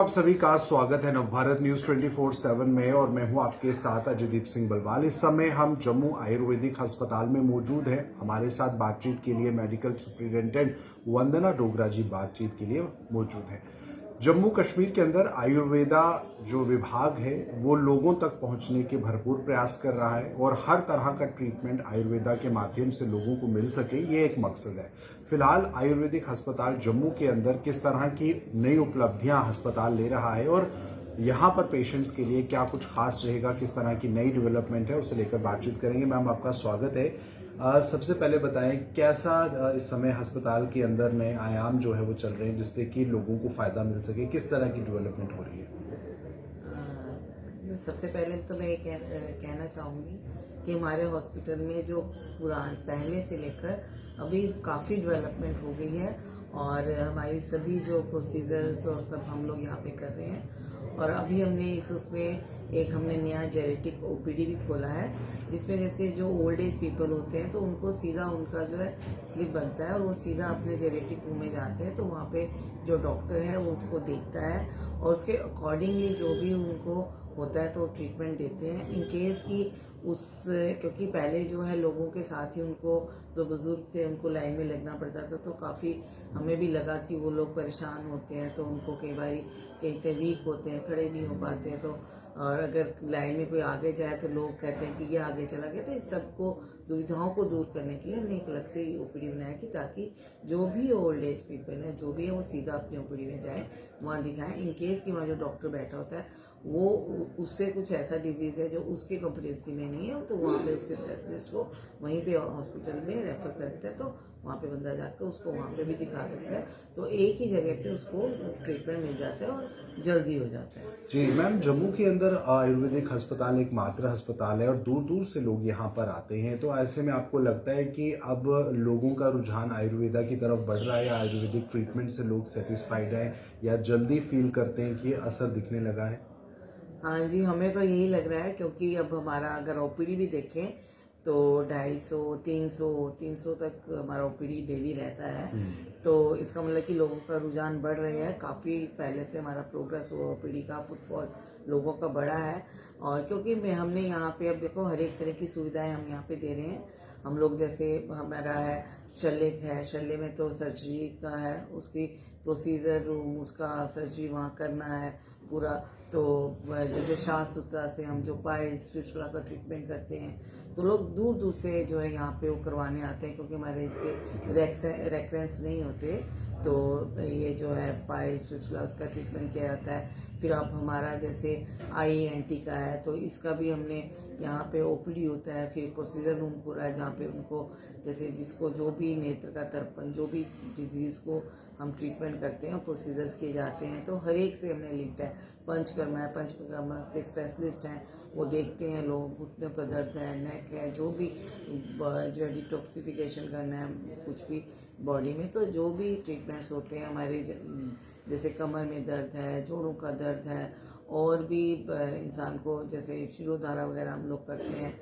आप सभी का स्वागत है नवभारत न्यूज 24/7 में और मैं हूं आपके साथ अजयदीप सिंह बलवाल। इस समय हम जम्मू आयुर्वेदिक अस्पताल में मौजूद हैं। हमारे साथ बातचीत के लिए मेडिकल सुपरिटेंडेंट वंदना डोगरा जी बातचीत के लिए मौजूद हैं। जम्मू कश्मीर के अंदर आयुर्वेदा जो विभाग है वो लोगों तक पहुंचने के भरपूर प्रयास कर रहा है और हर तरह का ट्रीटमेंट आयुर्वेदा के माध्यम से लोगों को मिल सके, ये एक मकसद है। फिलहाल आयुर्वेदिक अस्पताल जम्मू के अंदर किस तरह की नई उपलब्धियां अस्पताल ले रहा है और यहाँ पर पेशेंट्स के लिए क्या कुछ खास रहेगा, किस तरह की नई डेवलपमेंट है, उसे लेकर बातचीत करेंगे। मैम, आपका स्वागत है। सबसे पहले बताएं कैसा इस समय अस्पताल के अंदर नए आयाम जो है वो चल रहे हैं जिससे कि लोगों को फायदा मिल सके, किस तरह की डेवलपमेंट हो रही है? सबसे पहले तो मैं ये कहना चाहूँगी कि हमारे हॉस्पिटल में जो पहले से लेकर अभी काफ़ी डेवलपमेंट हो गई है और हमारी सभी जो प्रोसीजर्स और सब हम लोग यहाँ पे कर रहे हैं। और अभी हमने उसमें हमने नया जेनेटिक ओपीडी भी खोला है, जिसमें जैसे जो ओल्ड एज पीपल होते हैं तो उनको सीधा उनका जो है स्लिप बनता है और वो सीधा अपने जेनेटिक रूम में जाते हैं, तो वहाँ पे जो डॉक्टर है वो उसको देखता है और उसके अकॉर्डिंगली जो भी उनको होता है तो ट्रीटमेंट देते हैं। इन केस की क्योंकि पहले जो है लोगों के साथ ही उनको, जो बुजुर्ग थे, उनको लाइन में लगना पड़ता था, तो काफ़ी हमें भी लगा कि वो लोग परेशान होते हैं, तो उनको कई बार कहीं वीक होते हैं, खड़े नहीं हो पाते हैं, तो और अगर लाइन में कोई आगे जाए तो लोग कहते हैं कि ये आगे चला गया। तो इस सबको दुविधाओं को दूर करने के लिए हमने एक अलग से ओपीडी बनाया कि ताकि जो भी ओल्ड एज पीपल है जो भी है वो सीधा अपनी ओपीडी में जाए, वहाँ दिखाएं। इन केस कि वहाँ जो डॉक्टर बैठा होता है वो उससे कुछ ऐसा डिजीज है जो उसके कॉम्पिटेंसी में नहीं है, तो वहाँ पे उसके स्पेशलिस्ट को वहीं पे हॉस्पिटल में रेफर कर देता है, तो वहाँ पे बंदा जाकर उसको वहाँ पे भी दिखा सकता है, तो एक ही जगह पे उसको ट्रीटमेंट मिल जाता है और जल्दी हो जाता है। जी मैम, जम्मू के अंदर आयुर्वेदिक अस्पताल एक मात्र अस्पताल है और दूर दूर से लोग यहाँ पर आते हैं, तो ऐसे में आपको लगता है कि अब लोगों का रुझान आयुर्वेदा की तरफ बढ़ रहा है या आयुर्वेदिक ट्रीटमेंट से लोग सेटिस्फाइड हैं या जल्दी फील करते हैं कि असर दिखने लगा है? हाँ जी, हमें तो यही लग रहा है, क्योंकि अब हमारा अगर ओपीडी भी देखें तो 250-300 तक हमारा ओपीडी डेली रहता है। तो इसका मतलब कि लोगों का रुझान बढ़ रहा है। काफ़ी पहले से हमारा प्रोग्रेस हुआ, ओपीडी का फुटफॉल लोगों का बढ़ा है। और क्योंकि हमने यहाँ पे, अब देखो, हर एक तरह की सुविधाएं हम यहाँ पे दे रहे हैं। हम लोग जैसे हमारा है शल्य में तो सर्जरी का है, उसकी प्रोसीजर रूम, उसका सर्जरी वहाँ करना है पूरा। तो जैसे श्वास सूत्रा से हम जो पाइल्स फिस्टुला का ट्रीटमेंट करते हैं, तो लोग दूर दूर से जो है यहाँ पे वो करवाने आते हैं, क्योंकि हमारे इसके रेफरेंस नहीं होते। तो ये जो है पाइल्स फिस्टुला उसका ट्रीटमेंट किया जाता है। फिर अब हमारा जैसे IENT का है, तो इसका भी हमने यहाँ पे ओपीडी होता है। फिर प्रोसीजर रूम पूरा है जहाँ पे उनको, जैसे जिसको जो भी नेत्र का दर्पण, जो भी डिजीज को हम ट्रीटमेंट करते हैं, प्रोसीजर्स किए जाते हैं। तो हर एक से हमने लिंक्ड है। पंचकर्मा के स्पेशलिस्ट हैं, वो देखते हैं लोग, घुटनों का दर्द है, नेक है, जो भी जो डिटॉक्सिफिकेशन करना है कुछ भी बॉडी में, तो जो भी ट्रीटमेंट्स होते हैं हमारे, जैसे कमर में दर्द है, जोड़ों का दर्द है, और भी इंसान को जैसे शिरोधारा वगैरह हम लोग करते हैं,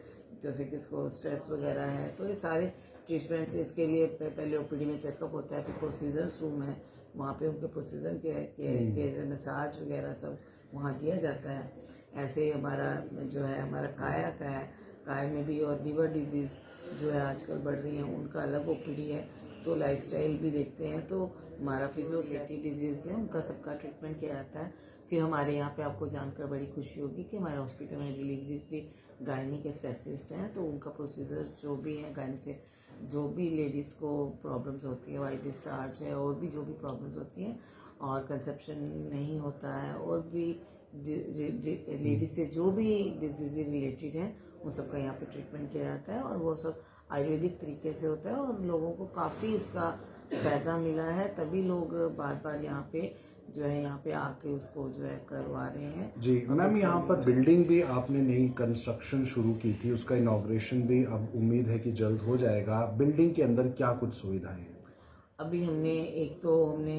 जैसे किसको स्ट्रेस वगैरह है, तो ये सारे ट्रीटमेंट्स, इसके लिए पहले ओपीडी में चेकअप होता है। फिर प्रोसीजर्स रूम है, वहाँ पे उनके प्रोसीजर के मसाज वगैरह सब वहाँ दिया जाता है। ऐसे हमारा जो है हमारा काया का है, काया में भी, और लीवर डिजीज़ जो है आजकल बढ़ रही है, उनका अलग ओपीडी है। तो लाइफस्टाइल भी देखते हैं। तो हमारा फिजियोथेरेपी डिजीज़ है, उनका सबका ट्रीटमेंट किया जाता है। फिर हमारे यहाँ पे आपको जानकर बड़ी खुशी होगी कि हमारे हॉस्पिटल में डिलीवरीज भी गायनी के स्पेशलिस्ट हैं, तो उनका प्रोसीजर्स जो भी हैं, गायनी से जो भी लेडीज़ को प्रॉब्लम्स होती है, वाइट डिस्चार्ज है, और भी जो भी प्रॉब्लम्स होती हैं, और कंसेप्शन नहीं होता है, और भी लेडीज से जो भी डिजीज रिलेटेड है, उन सबका यहाँ पे ट्रीटमेंट किया जाता है। और वो सब आयुर्वेदिक तरीके से होता है और लोगों को काफ़ी इसका फ़ायदा मिला है, तभी लोग बार बार यहाँ पे जो है यहाँ पे आके उसको जो है करवा रहे हैं। जी मैम, यहाँ पर बिल्डिंग भी आपने नई कंस्ट्रक्शन शुरू की थी, उसका इनॉग्रेशन भी अब उम्मीद है कि जल्द हो जाएगा। बिल्डिंग के अंदर क्या कुछ सुविधाएं हैं? अभी हमने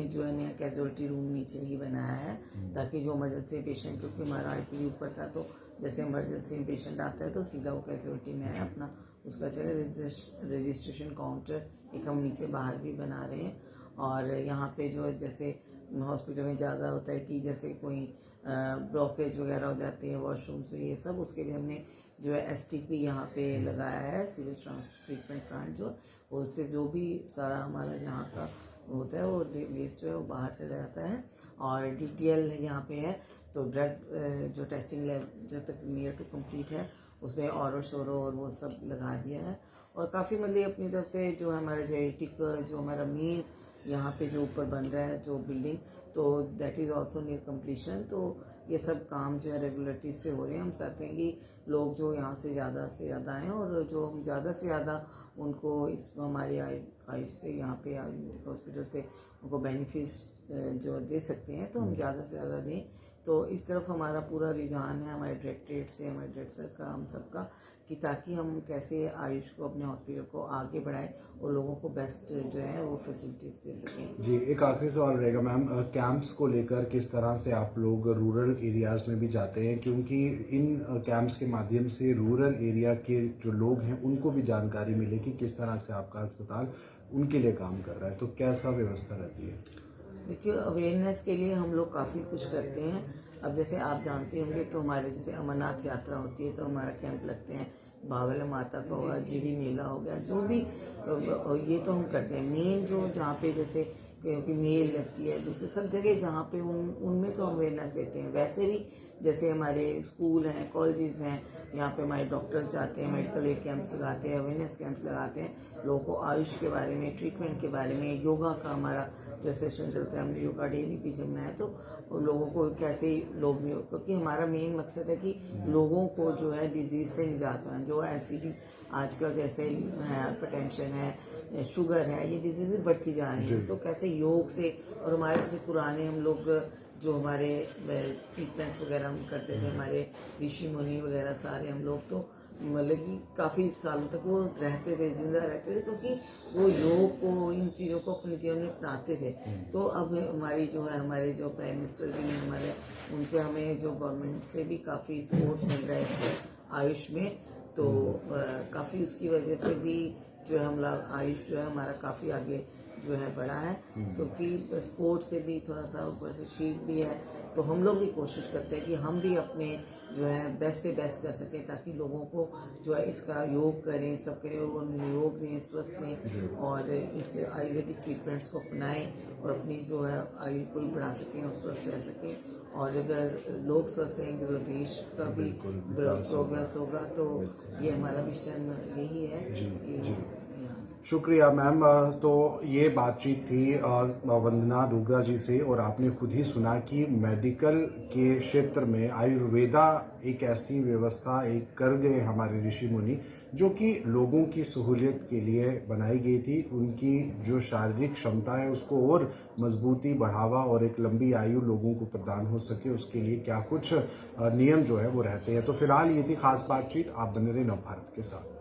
जो है नया कैजुअलिटी रूम नीचे ही बनाया है, ताकि जो इमरजेंसी पेशेंट, क्योंकि हमारा IPU ऊपर था, तो जैसे इमरजेंसी पेशेंट आता है तो सीधा वो कैजुअलिटी में है अपना, उसका चले रजिस्ट्रेशन काउंटर एक हम नीचे बाहर भी बना रहे हैं। और यहाँ पे जो जैसे हॉस्पिटल में ज़्यादा होता है कि जैसे कोई ब्लॉकेज वगैरह हो जाती है वॉशरूम्स में, ये सब उसके लिए हमने जो है STP यहाँ पे लगाया है, सीवेज ट्रीटमेंट प्लांट, जो उससे जो भी सारा हमारा यहाँ का होता है वो वेस्ट जो है वो बाहर चला जाता है। और DTL यहाँ पे है, तो ड्रग जो टेस्टिंग लैब जो तक नियर टू कंप्लीट है उसमें और शोरो और वो सब लगा दिया है। और काफ़ी मतलब अपनी तरफ से जो हमारा जेनेटिक जो हमारा मेन यहाँ पे जो ऊपर बन रहा है जो बिल्डिंग, तो that is also near completion. तो ये सब काम जो है रेगुलरिटी से हो रहे हैं। हम चाहते हैं कि लोग जो यहाँ से ज़्यादा आएँ और जो हम ज़्यादा से ज़्यादा उनको इस हमारी आयुष से यहाँ पे आयुर्वेदिक हॉस्पिटल से उनको बेनिफिट जो दे सकते हैं तो हम ज़्यादा से ज़्यादा दें। तो इस तरफ हमारा पूरा रुझान है, हमारे डायरेक्टरेट से, हमारे डायरेक्टर का, हम सबका, कि ताकि हम कैसे आयुष को अपने हॉस्पिटल को आगे बढ़ाएं और लोगों को बेस्ट जो है वो फैसिलिटीज दे सकें। जी, एक आखिरी सवाल रहेगा मैम, कैंप्स को लेकर किस तरह से आप लोग रूरल एरियाज में भी जाते हैं, क्योंकि इन कैंप्स के माध्यम से रूरल एरिया के जो लोग हैं उनको भी जानकारी मिले कि किस तरह से आपका अस्पताल उनके लिए काम कर रहा है, तो कैसा व्यवस्था रहती है? देखिए, अवेयरनेस के लिए हम लोग काफ़ी कुछ करते हैं। अब जैसे आप जानते होंगे तो हमारे जैसे अमरनाथ यात्रा होती है तो हमारा कैंप लगते हैं, बावल माता का होगा, जीडी मेला हो गया, जो भी ये तो हम करते हैं। मेन जो जहाँ पे जैसे क्योंकि मेल लगती है, दूसरे सब जगह जहाँ पे उनमें तो हम अवेयरनेस देते हैं। वैसे भी जैसे हमारे स्कूल हैं, कॉलेजेस हैं, यहाँ पे हमारे डॉक्टर्स जाते हैं, मेडिकल एड कैंप्स लगाते हैं, अवेयरनेस कैंप्स लगाते हैं लोगों को आयुष के बारे में, ट्रीटमेंट के बारे में। योगा का हमारा जो सेशन चलता है, हमने योगा डे भी पीछे बनाया, तो लोगों को कैसे लोग, क्योंकि हमारा मेन मकसद है कि लोगों को जो है डिजीज से निजात पाएं। जो एसिडी आजकल जैसे हाइपरटेंशन है, शुगर है, ये डिजीज़ बढ़ती जा रही है, तो कैसे योग से, और हमारे से पुराने हम लोग जो हमारे ट्रीटमेंट्स वगैरह हम करते थे, हमारे ऋषि मुनि वगैरह सारे हम लोग तो मतलब कि काफ़ी सालों तक वो रहते थे, जिंदा रहते थे, क्योंकि वो योग को, इन चीज़ों को अपने जीवन में अपनाते थे। तो अब हमारी जो है, हमारे जो प्राइम मिनिस्टर भी हैं हमारे, उनके हमें जो गवर्नमेंट से भी काफ़ी सपोर्ट मिल रहा है इस आयुष में, तो काफ़ी उसकी वजह से भी जो है हम लोग आयुष जो है हमारा काफ़ी आगे जो है बढ़ा है, क्योंकि स्पोर्ट से भी थोड़ा सा ऊपर से शीट भी है। तो हम लोग भी कोशिश करते हैं कि हम भी अपने जो है बेस्ट से बेस्ट कर सकें, ताकि लोगों को जो है इसका योग करें, सब करें, वो योग रहें, स्वस्थ रहें और इस आयुर्वेदिक ट्रीटमेंट्स को अपनाएं और अपनी जो है आयु को भी बढ़ा सकें और स्वस्थ रह सकें। और अगर लोग स्वस्थ रहेंगे तो देश का भी प्रोग्रेस होगा। तो ये हमारा मिशन यही है। जी, शुक्रिया मैम। तो ये बातचीत थी वंदना डोगरा जी से, और आपने खुद ही सुना कि मेडिकल के क्षेत्र में आयुर्वेदा एक ऐसी व्यवस्था एक कर गए हमारे ऋषि मुनि, जो कि लोगों की सहूलियत के लिए बनाई गई थी। उनकी जो शारीरिक क्षमता है उसको और मजबूती, बढ़ावा और एक लंबी आयु लोगों को प्रदान हो सके, उसके लिए क्या कुछ नियम जो है वो रहते हैं। तो फिलहाल ये थी खास बातचीत। आप बने रहे नवभारत के साथ।